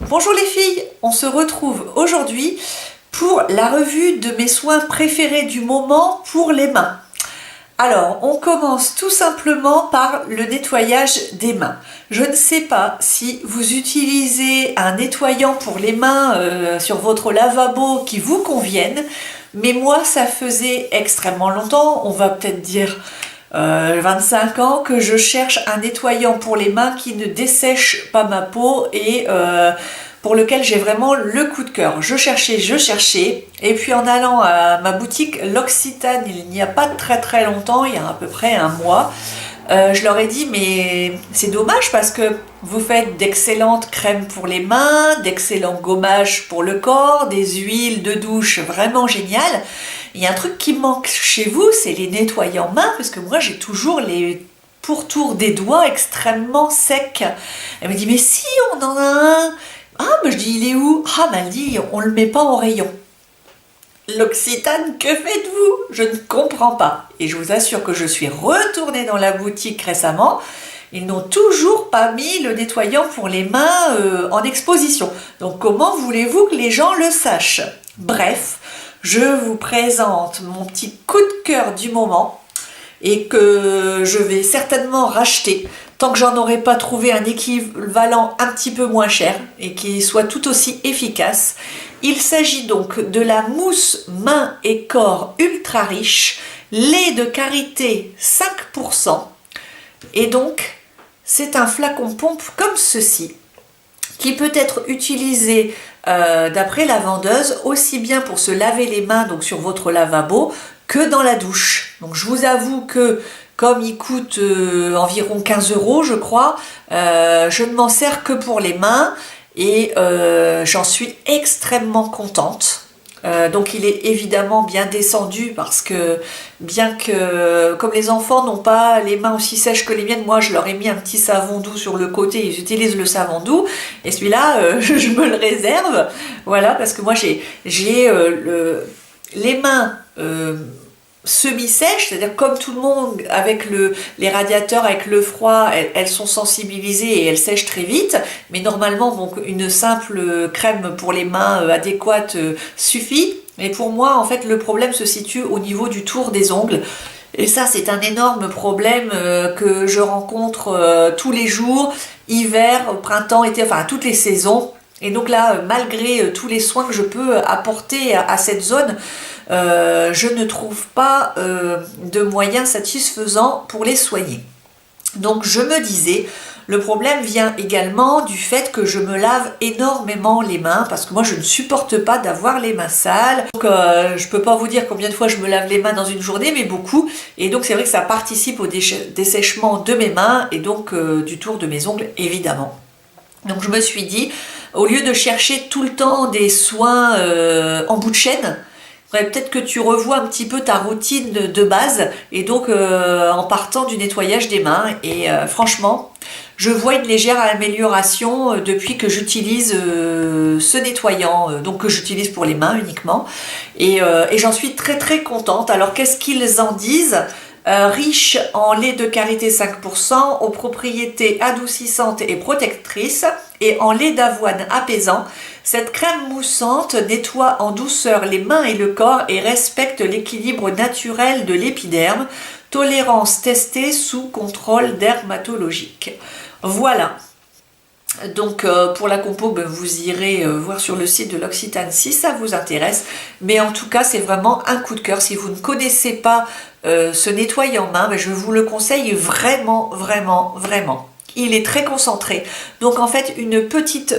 Bonjour les filles, on se retrouve aujourd'hui pour la revue de mes soins préférés du moment pour les mains. Alors, on commence tout simplement par le nettoyage des mains. Je ne sais pas si vous utilisez un nettoyant pour les mains sur votre lavabo qui vous convienne, mais moi ça faisait extrêmement longtemps, on va peut-être dire 25 ans, que je cherche un nettoyant pour les mains qui ne dessèche pas ma peau et pour lequel j'ai vraiment le coup de cœur. Je cherchais, et puis en allant à ma boutique L'Occitane, il n'y a pas très longtemps, il y a à peu près un mois, je leur ai dit mais c'est dommage parce que vous faites d'excellentes crèmes pour les mains, d'excellents gommages pour le corps, des huiles de douche vraiment géniales. Il y a un truc qui manque chez vous, c'est les nettoyants mains, parce que moi j'ai toujours les pourtours des doigts extrêmement secs. Elle me dit mais si on en a un. Ah mais je dis il est où? Ah mais elle dit on le met pas en rayon. L'Occitane, que faites-vous? Je ne comprends pas. Et je vous assure que je suis retournée dans la boutique récemment. Ils n'ont toujours pas mis le nettoyant pour les mains en exposition. Donc comment voulez-vous que les gens le sachent? Bref, je vous présente mon petit coup de cœur du moment et que je vais certainement racheter tant que j'en aurai pas trouvé un équivalent un petit peu moins cher et qui soit tout aussi efficace. Il s'agit donc de la mousse main et corps ultra riche, lait de karité 5%, et donc c'est un flacon pompe comme ceci qui peut être utilisé d'après la vendeuse aussi bien pour se laver les mains donc sur votre lavabo que dans la douche. Donc je vous avoue que comme il coûte environ 15 € je crois, je ne m'en sers que pour les mains et j'en suis extrêmement contente. Donc il est évidemment bien descendu parce que bien que comme les enfants n'ont pas les mains aussi sèches que les miennes, moi je leur ai mis un petit savon doux sur le côté, ils utilisent le savon doux et celui-là je me le réserve, voilà, parce que moi j'ai les mains semi-sèches, c'est-à-dire comme tout le monde avec les radiateurs, avec le froid, elles sont sensibilisées et elles sèchent très vite, mais normalement donc une simple crème pour les mains adéquate suffit. Et pour moi en fait le problème se situe au niveau du tour des ongles. Et ça c'est un énorme problème que je rencontre tous les jours, hiver, printemps, été, enfin toutes les saisons. Et donc là, malgré tous les soins que je peux apporter à cette zone, je ne trouve pas de moyens satisfaisants pour les soigner. Donc je me disais, le problème vient également du fait que je me lave énormément les mains parce que moi je ne supporte pas d'avoir les mains sales. Donc je peux pas vous dire combien de fois je me lave les mains dans une journée, mais beaucoup. Et donc c'est vrai que ça participe au dessèchement de mes mains et donc du tour de mes ongles évidemment. Donc je me suis dit, au lieu de chercher tout le temps des soins en bout de chaîne, peut-être que tu revois un petit peu ta routine de base et donc en partant du nettoyage des mains. Et franchement, je vois une légère amélioration depuis que j'utilise ce nettoyant, donc que j'utilise pour les mains uniquement. Et j'en suis très contente. Alors qu'est-ce qu'ils en disent? Riche en lait de karité 5%, aux propriétés adoucissantes et protectrices, et en lait d'avoine apaisant. Cette crème moussante nettoie en douceur les mains et le corps et respecte l'équilibre naturel de l'épiderme. Tolérance testée sous contrôle dermatologique. Voilà. Donc pour la compo, vous irez voir sur le site de l'Occitane si ça vous intéresse. Mais en tout cas, c'est vraiment un coup de cœur. Si vous ne connaissez pas ce nettoyant main, je vous le conseille vraiment. Il est très concentré. Donc en fait, une petite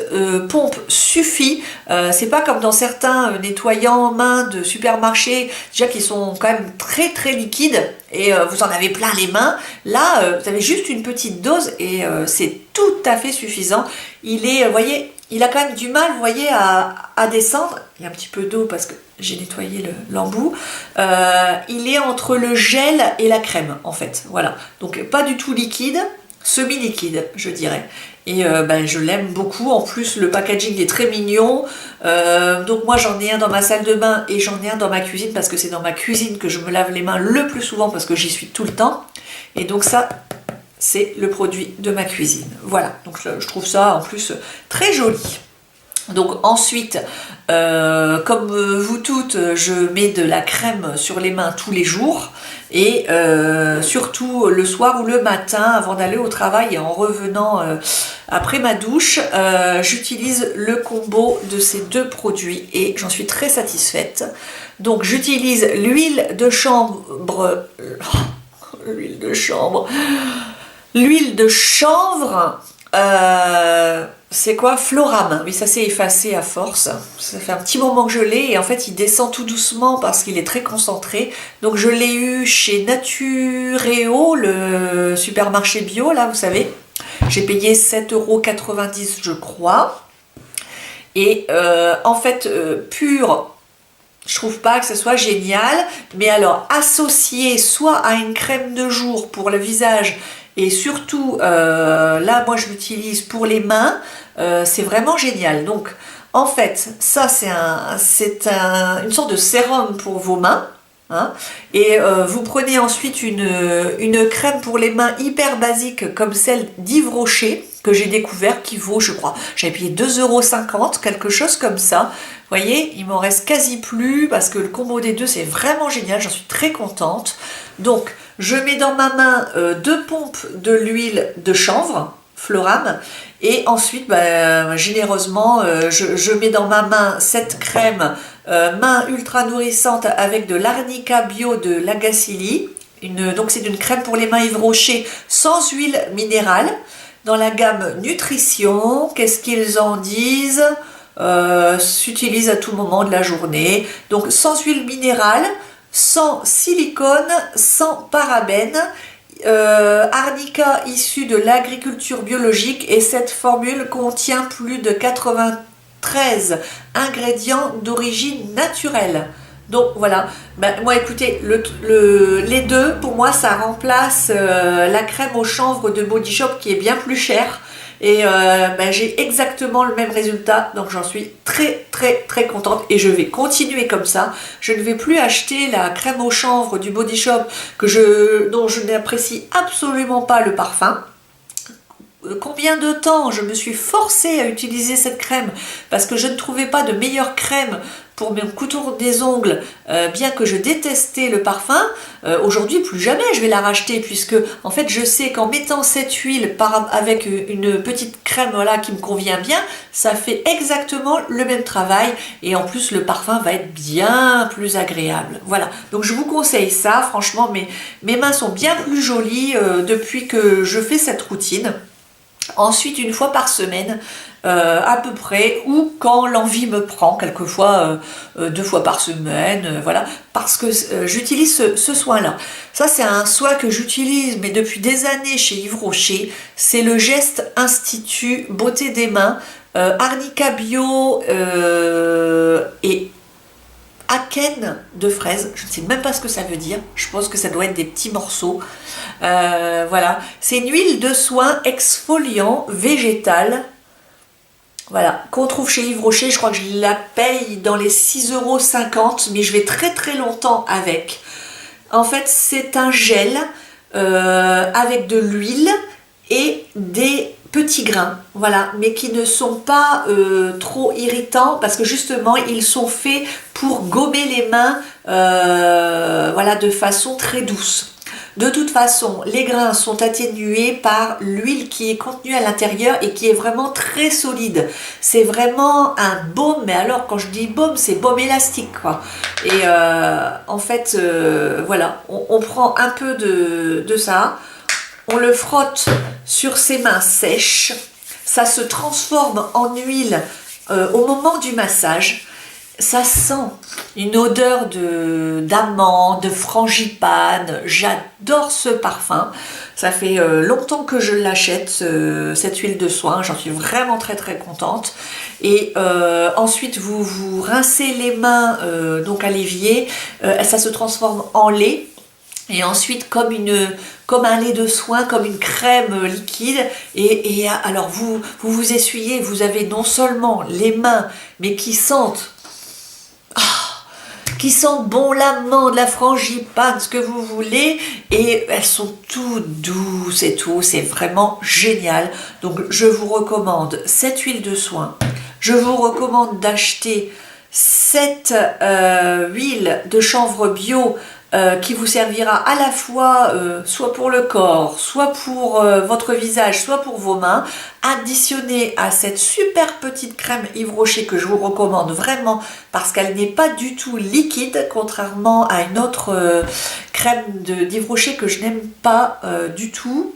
pompe suffit. C'est pas comme dans certains nettoyants mains de supermarché, déjà qui sont quand même très liquides et vous en avez plein les mains. Là, vous avez juste une petite dose et c'est tout à fait suffisant. Il est, vous voyez, il a quand même du mal, vous voyez, à descendre. Il y a un petit peu d'eau parce que j'ai nettoyé l'embout. Il est entre le gel et la crème, en fait. Voilà. Donc pas du tout liquide. Semi-liquide, je dirais. Et je l'aime beaucoup. En plus, le packaging est très mignon. Donc moi, j'en ai un dans ma salle de bain et j'en ai un dans ma cuisine parce que c'est dans ma cuisine que je me lave les mains le plus souvent parce que j'y suis tout le temps. Et donc ça, c'est le produit de ma cuisine. Voilà. Donc je trouve ça en plus très joli. Donc ensuite, comme vous toutes, je mets de la crème sur les mains tous les jours et surtout le soir ou le matin avant d'aller au travail et en revenant après ma douche, j'utilise le combo de ces deux produits et j'en suis très satisfaite. Donc j'utilise l'huile de chanvre, l'huile de chanvre, l'huile de chanvre. C'est quoi? Floram. Oui, ça s'est effacé à force. Ça fait un petit moment que je l'ai et en fait il descend tout doucement parce qu'il est très concentré. Donc je l'ai eu chez Naturéo, le supermarché bio là, vous savez. J'ai payé 7,90 € je crois. Et en fait, pur, je trouve pas que ce soit génial. Mais alors associé soit à une crème de jour pour le visage et surtout, là, moi, je l'utilise pour les mains. C'est vraiment génial. Donc, en fait, ça, c'est une sorte de sérum pour vos mains. Hein, et vous prenez ensuite une crème pour les mains hyper basique comme celle d'Yves Rocher que j'ai découvert qui vaut, je crois, j'avais payé 2,50 €, quelque chose comme ça. Vous voyez, il m'en reste quasi plus parce que le combo des deux c'est vraiment génial, j'en suis très contente. Donc je mets dans ma main 2 pompes de l'huile de chanvre, Floram, et ensuite généreusement je mets dans ma main cette crème main ultra nourrissante avec de l'arnica bio de Lagacili. Donc c'est une crème pour les mains Yves Rocher sans huile minérale dans la gamme nutrition. Qu'est-ce qu'ils en disent? S'utilise à tout moment de la journée. Donc sans huile minérale, sans silicone, sans parabènes. Arnica issue de l'agriculture biologique et cette formule contient plus de 93 ingrédients d'origine naturelle. Donc voilà, moi écoutez, les deux, pour moi ça remplace la crème au chanvre de Body Shop qui est bien plus chère. Et j'ai exactement le même résultat, donc j'en suis très très très contente et je vais continuer comme ça. Je ne vais plus acheter la crème au chanvre du Body Shop dont je n'apprécie absolument pas le parfum. Combien de temps je me suis forcée à utiliser cette crème parce que je ne trouvais pas de meilleure crème pour mon contour des ongles, bien que je détestais le parfum. Aujourd'hui plus jamais je vais la racheter puisque en fait je sais qu'en mettant cette huile avec une petite crème là qui me convient bien, ça fait exactement le même travail et en plus le parfum va être bien plus agréable. Voilà, donc je vous conseille ça, franchement mes mains sont bien plus jolies depuis que je fais cette routine. Ensuite, une fois par semaine, à peu près, ou quand l'envie me prend, quelquefois 2 fois par semaine, voilà, parce que j'utilise ce soin-là. Ça, c'est un soin que j'utilise, mais depuis des années chez Yves Rocher. C'est le Geste Institut Beauté des Mains, Arnica Bio et Akène de fraise, je ne sais même pas ce que ça veut dire, je pense que ça doit être des petits morceaux. Voilà, c'est une huile de soin exfoliant végétale, voilà, qu'on trouve chez Yves Rocher. Je crois que je la paye dans les 6,50 €, mais je vais très très longtemps avec. En fait, c'est un gel avec de l'huile et des petits grains, voilà, mais qui ne sont pas trop irritants parce que justement ils sont faits pour gommer les mains voilà, de façon très douce. De toute façon, les grains sont atténués par l'huile qui est contenue à l'intérieur et qui est vraiment très solide. C'est vraiment un baume, mais alors quand je dis baume, c'est baume élastique, quoi. Et en fait, voilà, on prend un peu de ça, on le frotte sur ses mains sèches, ça se transforme en huile au moment du massage. Ça sent une odeur d'amande, de frangipane. J'adore ce parfum. Ça fait longtemps que je l'achète, cette huile de soin. J'en suis vraiment très très contente. Et ensuite, vous rincez les mains donc à l'évier. Ça se transforme en lait. Et ensuite, comme un lait de soin, comme une crème liquide. Et alors, vous essuyez. Vous avez non seulement les mains, mais qui sentent bon l'amande, la frangipane, ce que vous voulez, et elles sont toutes douces et tout, c'est vraiment génial. Donc je vous recommande cette huile de soin, Je vous recommande d'acheter cette huile de chanvre bio qui vous servira à la fois soit pour le corps, soit pour votre visage, soit pour vos mains, additionnée à cette super petite crème Yves Rocher que je vous recommande vraiment parce qu'elle n'est pas du tout liquide, contrairement à une autre crème d'Yves Rocher que je n'aime pas du tout.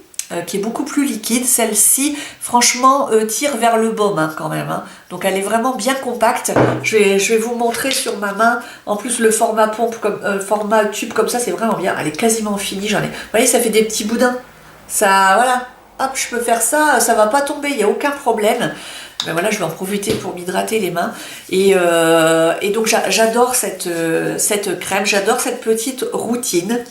Qui est beaucoup plus liquide. Celle-ci, franchement, tire vers le baume hein, quand même. Hein. Donc elle est vraiment bien compacte. Je vais vous montrer sur ma main. En plus, le format pompe, format tube comme ça, c'est vraiment bien. Elle est quasiment finie. J'en ai. Vous voyez, ça fait des petits boudins. Ça, voilà. Hop, je peux faire ça. Ça va pas tomber. Il n'y a aucun problème. Ben voilà, je vais en profiter pour m'hydrater les mains. Et donc j'adore cette crème, j'adore cette petite routine.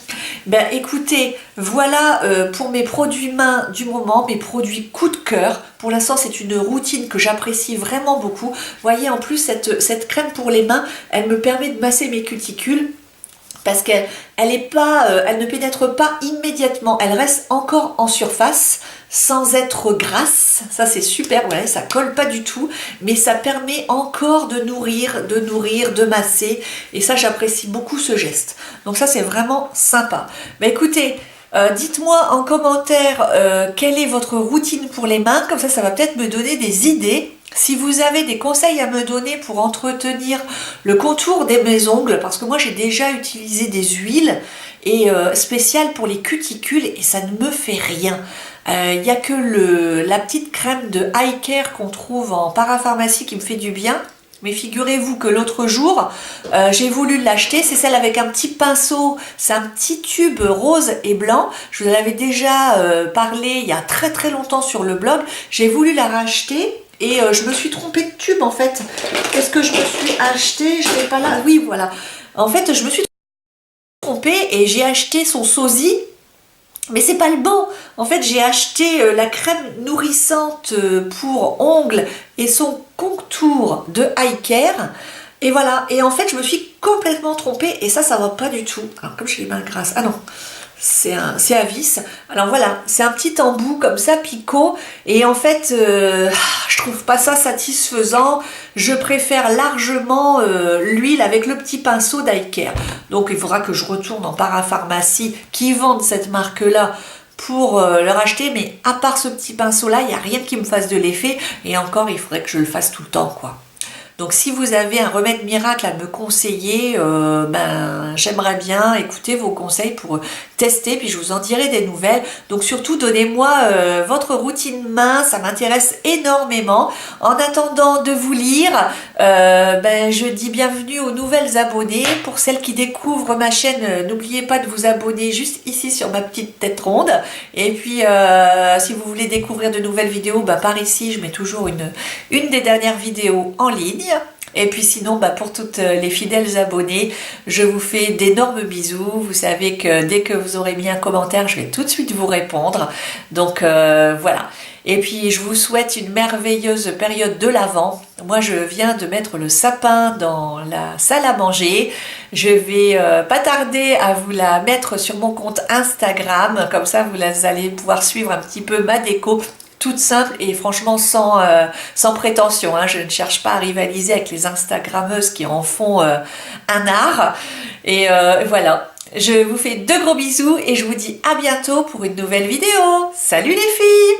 Ben écoutez, voilà pour mes produits mains du moment, mes produits coup de cœur. Pour l'instant, c'est une routine que j'apprécie vraiment beaucoup. Vous voyez, en plus, cette crème pour les mains, elle me permet de masser mes cuticules. Parce qu'elle elle ne pénètre pas immédiatement, elle reste encore en surface sans être grasse, ça c'est super, ouais, ça colle pas du tout, mais ça permet encore de nourrir, de masser, et ça j'apprécie beaucoup ce geste. Donc ça c'est vraiment sympa. Mais écoutez, dites-moi en commentaire quelle est votre routine pour les mains, comme ça va peut-être me donner des idées. Si vous avez des conseils à me donner pour entretenir le contour de mes ongles, parce que moi j'ai déjà utilisé des huiles et spéciales pour les cuticules et ça ne me fait rien. Il n'y a que la petite crème de Eye Care qu'on trouve en parapharmacie qui me fait du bien. Mais figurez-vous que l'autre jour, j'ai voulu l'acheter, c'est celle avec un petit pinceau, c'est un petit tube rose et blanc. Je vous en avais déjà parlé il y a très très longtemps sur le blog. J'ai voulu la racheter. Et je me suis trompée de tube en fait. Qu'est-ce que je me suis acheté? Je l'ai pas là. Oui, voilà. En fait, je me suis trompée et j'ai acheté son sosie. Mais c'est pas le bon. En fait, j'ai acheté la crème nourrissante pour ongles et son contour de Eye Care. Et voilà. Et en fait, je me suis complètement trompée et ça va pas du tout. Alors, comme j'ai les mains grasses. Ah non. C'est à vis. Alors voilà, c'est un petit embout comme ça, picot. Et en fait, je trouve pas ça satisfaisant. Je préfère largement l'huile avec le petit pinceau d'Eye Care. Donc il faudra que je retourne en parapharmacie qui vendent cette marque-là pour le racheter. Mais à part ce petit pinceau-là, il n'y a rien qui me fasse de l'effet. Et encore, il faudrait que je le fasse tout le temps, quoi. Donc si vous avez un remède miracle à me conseiller, j'aimerais bien écouter vos conseils pour tester, puis je vous en dirai des nouvelles. Donc surtout donnez-moi votre routine main, ça m'intéresse énormément. En attendant de vous lire, je dis bienvenue aux nouvelles abonnées. Pour celles qui découvrent ma chaîne, n'oubliez pas de vous abonner juste ici sur ma petite tête ronde. Et puis si vous voulez découvrir de nouvelles vidéos, par ici je mets toujours une des dernières vidéos en ligne. Et puis sinon, pour toutes les fidèles abonnés, je vous fais d'énormes bisous. Vous savez que dès que vous aurez mis un commentaire, je vais tout de suite vous répondre. Donc voilà. Et puis je vous souhaite une merveilleuse période de l'Avent. Moi je viens de mettre le sapin dans la salle à manger. Je vais pas tarder à vous la mettre sur mon compte Instagram. Comme ça vous allez pouvoir suivre un petit peu ma déco. Toute simple et franchement sans prétention. Hein. Je ne cherche pas à rivaliser avec les Instagrammeuses qui en font un art. Et voilà. Je vous fais de gros bisous et je vous dis à bientôt pour une nouvelle vidéo. Salut les filles!